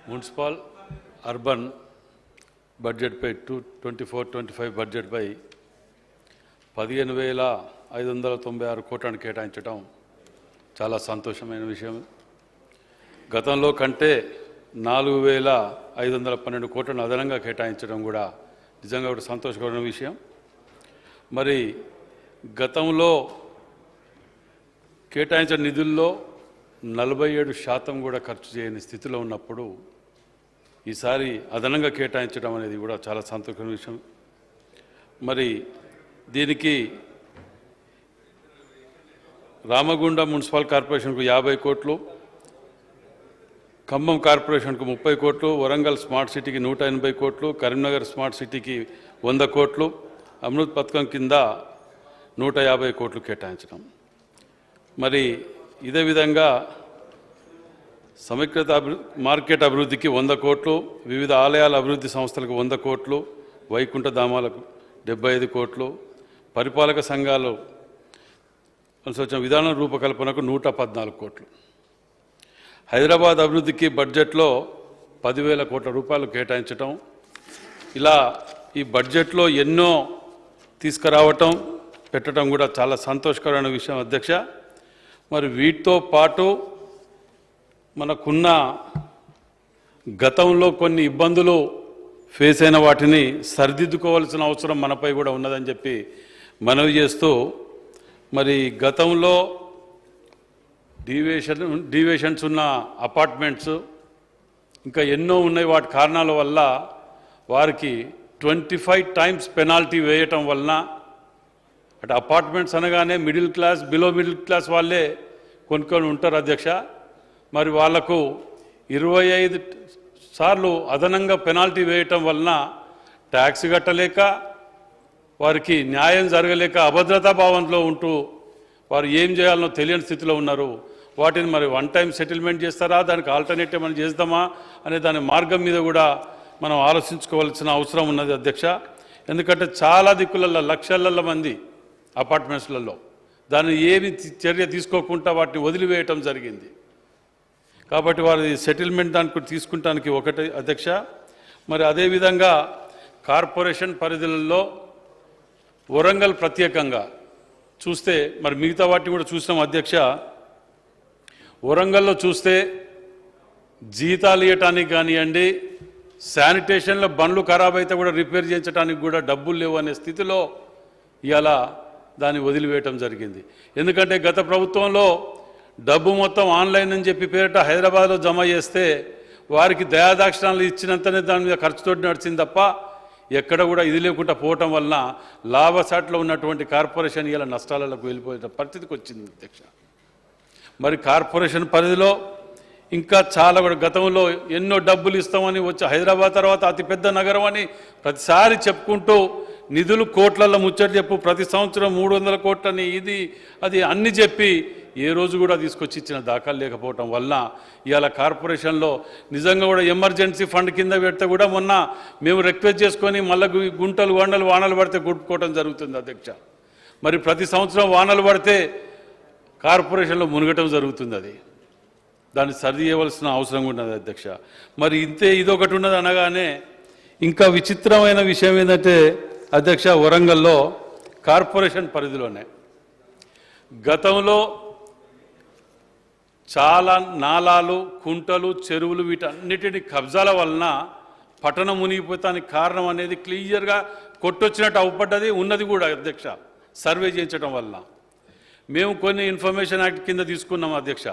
Municipal urban బడ్జెట్పై 24-25 బడ్జెట్పై 15,596 కోట్లను కేటాయించడం చాలా సంతోషమైన విషయం. గతంలో కంటే 4,512 కోట్లను అదనంగా కేటాయించడం కూడా నిజంగా ఒక సంతోషకరమైన విషయం. మరి గతంలో కేటాయించిన నిధుల్లో 47% కూడా ఖర్చు చేయని స్థితిలో ఉన్నప్పుడు ఈసారి అదనంగా కేటాయించడం అనేది కూడా చాలా సంతోషకరమైన విషయం. మరి దీనికి రామగుండం మున్సిపల్ కార్పొరేషన్కు 50 కోట్లు, ఖమ్మం కార్పొరేషన్కు 30 కోట్లు, వరంగల్ స్మార్ట్ సిటీకి 180 కోట్లు, కరీంనగర్ స్మార్ట్ సిటీకి 100 కోట్లు, అమృత్ పథకం కింద 150 కోట్లు కేటాయించడం. మరి ఇదే విధంగా సమీకృత మార్కెట్ అభివృద్ధికి 100 కోట్లు, వివిధ ఆలయాల అభివృద్ధి సంస్థలకు 100 కోట్లు, వైకుంఠ ధామాలకు 75 కోట్లు, పరిపాలక సంఘాలు అనుసరించిన విధానం రూపకల్పనకు 114 కోట్లు. హైదరాబాద్ అభివృద్ధికి బడ్జెట్లో 10,000 కోట్ల రూపాయలు కేటాయించటం, ఇలా ఈ బడ్జెట్లో ఎన్నో తీసుకురావటం పెట్టడం కూడా చాలా సంతోషకరమైన విషయం అధ్యక్ష. మరి వీటితో పాటు మనకున్న గతంలో కొన్ని ఇబ్బందులు ఫేస్ అయిన వాటిని సరిదిద్దుకోవాల్సిన అవసరం మనపై కూడా ఉన్నదని చెప్పి మనవి చేస్తూ, మరి గతంలో డీవియేషన్స్ ఉన్న అపార్ట్మెంట్స్ ఇంకా ఎన్నో ఉన్నాయి. వాటి కారణాల వల్ల వారికి 25 టైమ్స్ పెనాల్టీ వేయటం వలన అటు అపార్ట్మెంట్స్ అనగానే middle class, below middle class వాళ్ళే కొనుక్కొని ఉంటారు అధ్యక్ష. మరి వాళ్లకు 25 సార్లు అదనంగా పెనాల్టీ వేయటం వలన ట్యాక్స్ కట్టలేక, వారికి న్యాయం జరగలేక అభద్రతా భావంలో ఉంటూ వారు ఏం చేయాలనో తెలియని స్థితిలో ఉన్నారు. వాటిని మరి వన్ టైం సెటిల్మెంట్ చేస్తారా, దానికి ఆల్టర్నేటివ్ మనం చేద్దామా అనే దాని మార్గం మీద కూడా మనం ఆలోచించుకోవాల్సిన అవసరం ఉన్నది అధ్యక్ష. ఎందుకంటే చాలా దిక్కులలో లక్షల మంది అపార్ట్మెంట్స్లలో దాన్ని ఏమి చర్య తీసుకోకుండా వాటిని వదిలివేయటం జరిగింది. కాబట్టి వారి సెటిల్మెంట్ దానికి తీసుకుంటానికి ఒకటి అధ్యక్ష. మరి అదేవిధంగా కార్పొరేషన్ పరిధులలో వరంగల్ ప్రత్యేకంగా చూస్తే, మరి మిగతా వాటిని కూడా చూసినాం అధ్యక్ష. వరంగల్లో చూస్తే జీతాలు ఇవ్వటానికి కానివ్వండి, శానిటేషన్లో బండ్లు ఖరాబ్ అయితే కూడా రిపేర్ చేయించడానికి కూడా డబ్బులు లేవు అనే స్థితిలో ఇలా దాన్ని వదిలివేయటం జరిగింది. ఎందుకంటే గత ప్రభుత్వంలో డబ్బు మొత్తం ఆన్లైన్ అని చెప్పి పేరిట హైదరాబాద్లో జమ చేస్తే వారికి దయాదాక్షిణాలు ఇచ్చినంతనే దాని మీద ఖర్చుతోటి నడిచింది తప్ప ఎక్కడ కూడా ఇది లేకుండా పోవటం వలన లాభసాట్లో ఉన్నటువంటి కార్పొరేషన్ ఇలా నష్టాలకు వెళ్ళిపోయే పరిస్థితికి వచ్చింది అధ్యక్ష. మరి కార్పొరేషన్ పరిధిలో ఇంకా చాలా కూడా గతంలో ఎన్నో డబ్బులు ఇస్తామని వచ్చి హైదరాబాద్ తర్వాత అతిపెద్ద నగరం అని ప్రతిసారి చెప్పుకుంటూ నిధులు కోట్లలో ముచ్చట చెప్పు, ప్రతి సంవత్సరం 300 కోట్లని ఇది అది అన్ని చెప్పి ఏ రోజు కూడా తీసుకొచ్చి ఇచ్చిన దాఖలు లేకపోవటం వలన ఇవాళ కార్పొరేషన్లో నిజంగా కూడా ఎమర్జెన్సీ ఫండ్ కింద పెడితే కూడా మొన్న మేము రిక్వెస్ట్ చేసుకొని మళ్ళీ గుంటలు వండలు వానలు పడితే గుట్టుకోవటం జరుగుతుంది అధ్యక్ష. మరి ప్రతి సంవత్సరం వానలు పడితే కార్పొరేషన్లో మునగటం జరుగుతుంది. అది దాన్ని సరి చేయవలసిన అవసరం ఉన్నది అధ్యక్ష. మరి ఇంతే ఇదొకటి ఉన్నది అనగానే ఇంకా విచిత్రమైన విషయం ఏంటంటే అధ్యక్ష, వరంగల్లో కార్పొరేషన్ పరిధిలోనే గతంలో చాలా నాలాలు, కుంటలు, చెరువులు వీటన్నిటిని కబ్జాల వలన పట్టణం మునిగిపోతానికి కారణం అనేది క్లియర్గా కొట్టొచ్చినట్టు అవపడ్డది ఉన్నది కూడా అధ్యక్ష. సర్వే చేయించడం వలన మేము కొన్ని ఇన్ఫర్మేషన్ యాక్ట్ కింద తీసుకున్నాం అధ్యక్ష.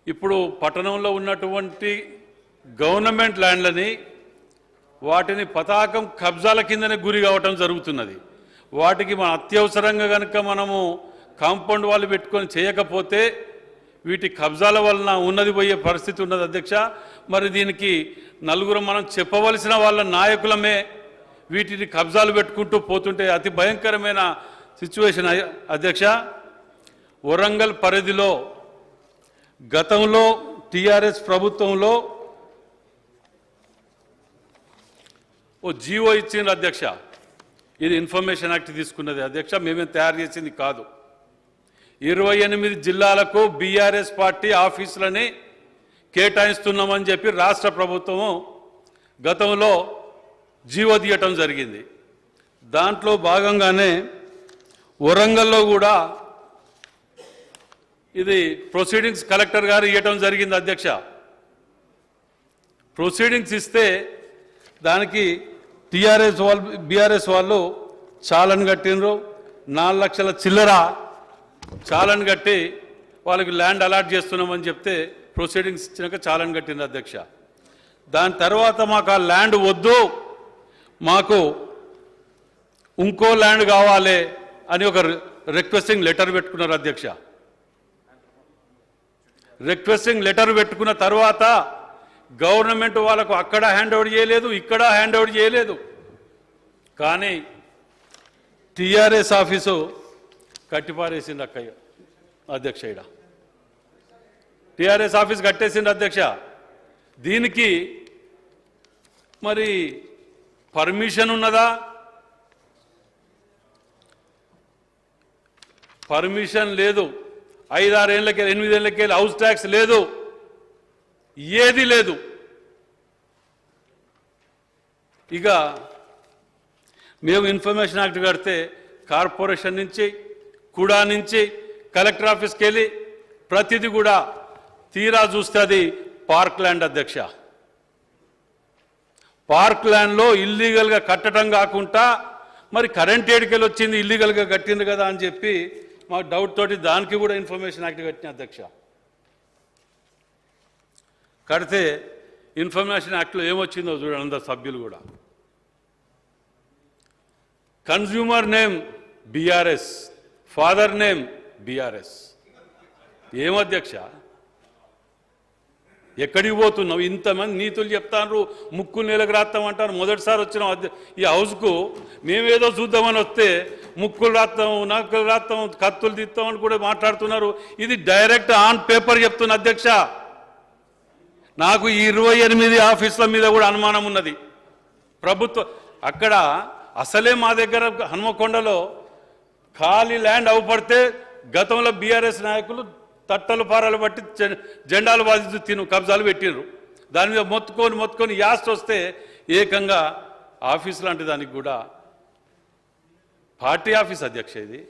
ఇప్పుడు పట్టణంలో ఉన్నటువంటి గవర్నమెంట్ ల్యాండ్లని వాటిని పతాకం కబ్జాల కిందనే గురి కావటం జరుగుతున్నది. వాటికి మన అత్యవసరంగా కనుక మనము కాంపౌండ్ వాళ్ళు పెట్టుకొని చేయకపోతే వీటి కబ్జాల వలన ఉన్నది పోయే పరిస్థితి ఉన్నది అధ్యక్ష. మరి దీనికి నలుగురు మనం చెప్పవలసిన వాళ్ళ నాయకులమే వీటిని కబ్జాలు పెట్టుకుంటూ పోతుంటే అతి భయంకరమైన సిచ్యువేషన్ అధ్యక్ష. వరంగల్ పరిధిలో గతంలో టీఆర్ఎస్ ప్రభుత్వంలో ఓ జీవో ఇచ్చింది అధ్యక్ష. ఇది ఇన్ఫర్మేషన్ యాక్ట్ తీసుకున్నది అధ్యక్ష, మేమేం తయారు చేసింది కాదు. 28 జిల్లాలకు బీఆర్ఎస్ పార్టీ ఆఫీసులని కేటాయిస్తున్నామని చెప్పి రాష్ట్ర ప్రభుత్వము గతంలో జీవో తీయటం జరిగింది. దాంట్లో భాగంగానే వరంగల్లో కూడా ఇది ప్రొసీడింగ్స్ కలెక్టర్ గారు ఇవ్వటం జరిగింది అధ్యక్ష. ప్రొసీడింగ్స్ ఇస్తే దానికి టీఆర్ఎస్ వాళ్ళు బీఆర్ఎస్ వాళ్ళు చాలన్ కట్టినరు. 4 లక్షల చిల్లర చాలన్ కట్టి వాళ్ళకి ల్యాండ్ అలాట్ చేస్తున్నామని చెప్తే ప్రొసీడింగ్స్ ఇచ్చినాక చాలన్ కట్టింది అధ్యక్ష. దాని తర్వాత మాకు ఆ ల్యాండ్ వద్దు, మాకు ఇంకో ల్యాండ్ కావాలి అని ఒక రిక్వెస్టింగ్ లెటర్ పెట్టుకున్నారు అధ్యక్ష. రిక్వెస్టింగ్ లెటర్ పెట్టుకున్న తర్వాత గవర్నమెంట్ వాళ్ళకు అక్కడ హ్యాండ్ ఓవర్ చేయలేదు, ఇక్కడ హ్యాండ్ ఓవర్ చేయలేదు. కానీ టీఆర్ఎస్ ఆఫీసు కట్టిపారేసింది అక్కయ్య అధ్యక్ష. ఇక్కడ టీఆర్ఎస్ ఆఫీస్ కట్టేసింది అధ్యక్ష. దీనికి మరి పర్మిషన్ ఉన్నదా? పర్మిషన్ లేదు. 5-6 ఏళ్ళకి 8 ఏళ్ళకి హౌస్ ట్యాక్స్ లేదు, ఏది లేదు. ఇక మేము ఇన్ఫర్మేషన్ యాక్ట్ కడితే కార్పొరేషన్ నుంచి కూడా నుంచి కలెక్టర్ ఆఫీస్కి వెళ్ళి ప్రతిదీ కూడా తీరా చూస్తే అది పార్క్ ల్యాండ్ అధ్యక్ష. పార్క్ ల్యాండ్లో ఇల్లీగల్గా కట్టడం కాకుండా మరి కరెంట్ ఏడికెళ్ళి వచ్చింది, ఇల్లీగల్గా కట్టింది కదా అని చెప్పి మాకు డౌట్ తోటి దానికి కూడా ఇన్ఫర్మేషన్ యాక్ట్ కట్టిన అధ్యక్ష. కడితే ఇన్ఫర్మేషన్ యాక్ట్లో ఏమొచ్చిందో చూడండి అందరు సభ్యులు కూడా. Consumer name BRS, father name BRS. ఏం అధ్యక్ష, ఎక్కడికి పోతున్నావు? ఇంతమంది నీతులు చెప్తాను, ముక్కు నేలకు రాస్తామంటారు. మొదటిసారి వచ్చిన ఈ హౌస్కు మేమేదో చూద్దామని వస్తే ముక్కులు రాస్తాం, నక్కులు రాస్తాం, కత్తులు తీస్తామని కూడా మాట్లాడుతున్నారు. ఇది డైరెక్ట్ ఆన్ పేపర్ చెప్తున్న అధ్యక్ష. నాకు ఈ 28 ఆఫీసుల మీద కూడా అనుమానం ఉన్నది. ప్రభుత్వం అక్కడ అసలే మా దగ్గర హనుమకొండలో ఖాళీ ల్యాండ్ అవపడితే గతంలో బీఆర్ఎస్ నాయకులు తట్టలు పారాలు బట్టి జెండాలు బాధిస్తూ కబ్జాలు పెట్టినారు. దాని మీద మొత్తుకొని యాస్ట్ వస్తే ఏకంగా ఆఫీస్ లాంటి దానికి కూడా పార్టీ ఆఫీస్ అధ్యక్ష. ఇది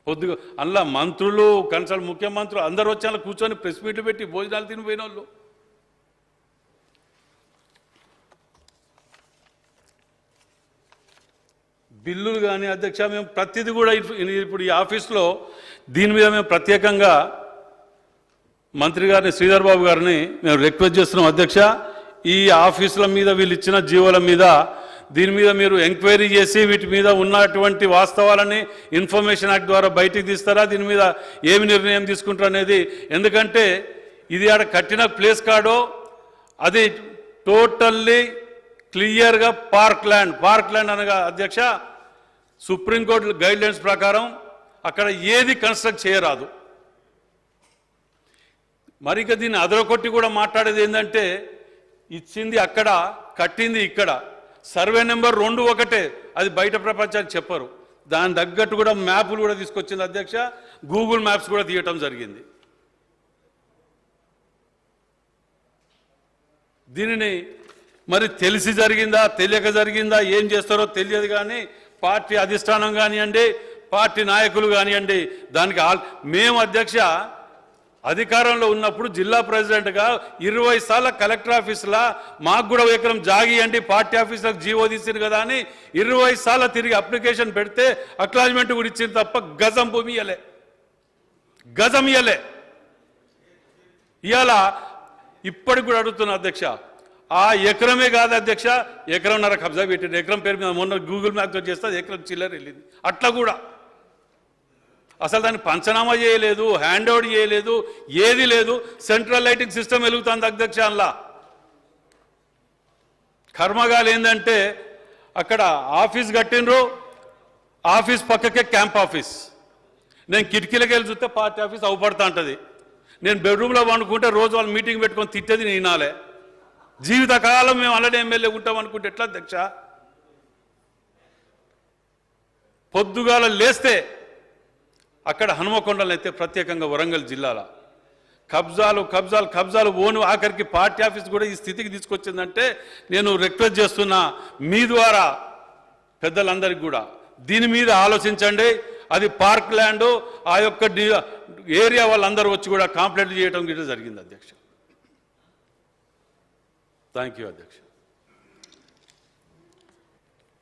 పొద్దుగా అందులో మంత్రులు, కన్సల్ట్ ముఖ్యమంత్రులు అందరూ వచ్చి అలా కూర్చొని ప్రెస్ మీట్లు పెట్టి భోజనాలు తినిపోయిన వాళ్ళు. బిల్లులు కానీ అధ్యక్ష మేము ప్రతిదీ కూడా ఇప్పుడు ఈ ఆఫీస్లో దీని మీద మేము ప్రత్యేకంగా మంత్రి గారిని శ్రీధర్ బాబు గారిని మేము రిక్వెస్ట్ చేస్తున్నాం అధ్యక్ష. ఈ ఆఫీసుల మీద వీళ్ళు ఇచ్చిన జీవోల మీద దీని మీద మీరు ఎంక్వైరీ చేసి వీటి మీద ఉన్నటువంటి వాస్తవాలని ఇన్ఫర్మేషన్ యాక్ట్ ద్వారా బయటికి తీస్తారా, దీని మీద ఏమి నిర్ణయం తీసుకుంటారు అనేది. ఎందుకంటే ఇది ఆడ కట్టిన ప్లేస్ కాడో అది టోటల్లీ క్లియర్గా పార్క్ ల్యాండ్ అనగా అధ్యక్ష సుప్రీంకోర్టు గైడ్లైన్స్ ప్రకారం అక్కడ ఏది కన్స్ట్రక్ట్ చేయరాదు. మరి ఇక దీన్ని అదరకొట్టి కూడా మాట్లాడేది ఏంటంటే ఇచ్చింది అక్కడ, కట్టింది ఇక్కడ, సర్వే నెంబర్ 2 ఒకటే, అది బయట ప్రపంచానికి చెప్పరు. దాని తగ్గట్టు కూడా మ్యాపులు కూడా తీసుకొచ్చింది అధ్యక్ష. గూగుల్ మ్యాప్స్ కూడా తీయటం జరిగింది. దీనిని మరి తెలిసి జరిగిందా తెలియక జరిగిందా ఏం చేస్తారో తెలియదు. కానీ పార్టీ అధిష్టానం కానివ్వండి, పార్టీ నాయకులు కానివ్వండి, దానికి మేము అధ్యక్ష అధికారంలో ఉన్నప్పుడు జిల్లా ప్రెసిడెంట్గా 20 సార్లు కలెక్టర్ ఆఫీసులా మాకు కూడా ఎకరం జాగియండి పార్టీ ఆఫీసులకు జీవో తీసింది కదా అని 20 సార్లు తిరిగి అప్లికేషన్ పెడితే అక్నాలజ్మెంట్ కూడా ఇచ్చింది తప్ప గజం భూమి ఇయ్యలే. ఇవాళ ఇప్పటికి కూడా అడుగుతున్నా అధ్యక్ష, ఆ ఎకరమే కాదు అధ్యక్ష, ఎకరంన్నర కబ్జా పెట్టింది. ఎకరం పేరు మీద మొన్న గూగుల్ మ్యాప్తో చేస్తే ఎకరం చిల్లర వెళ్ళింది. అట్లా కూడా అసలు దాన్ని పంచనామా చేయలేదు, హ్యాండ్ ఓవర్ చేయలేదు, ఏది లేదు. సెంట్రల్ లైటింగ్ సిస్టమ్ వెలుగుతుంది అధ్యక్ష. అలా కర్మగాలు ఏంటంటే అక్కడ ఆఫీస్ కట్టినరు, ఆఫీస్ పక్కకే క్యాంప్ ఆఫీస్. నేను కిటికీలకి వెళ్ళి చూస్తే పార్టీ ఆఫీస్ అవపడుతూ ఉంటుంది. నేను బెడ్రూమ్లో వండుకుంటే రోజు వాళ్ళు మీటింగ్ పెట్టుకొని తిట్టేది నేనాలే. జీవితకాలం మేము అలానే ఎమ్మెల్యే ఉంటాం అనుకుంటే ఎట్లా అధ్యక్ష? పొద్దుగాల లేస్తే అక్కడ హనుమకొండలో అయితే ప్రత్యేకంగా వరంగల్ జిల్లాలో కబ్జాలు ఓను ఆఖరికి పార్టీ ఆఫీస్ కూడా ఈ స్థితికి తీసుకొచ్చిందంటే నేను రిక్వెస్ట్ చేస్తున్నా మీ ద్వారా పెద్దలందరికీ కూడా దీని మీద ఆలోచించండి. అది పార్క్ ల్యాండ్ ఆ యొక్క ఏరియా వాళ్ళందరూ వచ్చి కూడా కంప్లైంట్ చేయడం గిట్ట జరిగింది అధ్యక్ష. థ్యాంక్ యూ అధ్యక్ష.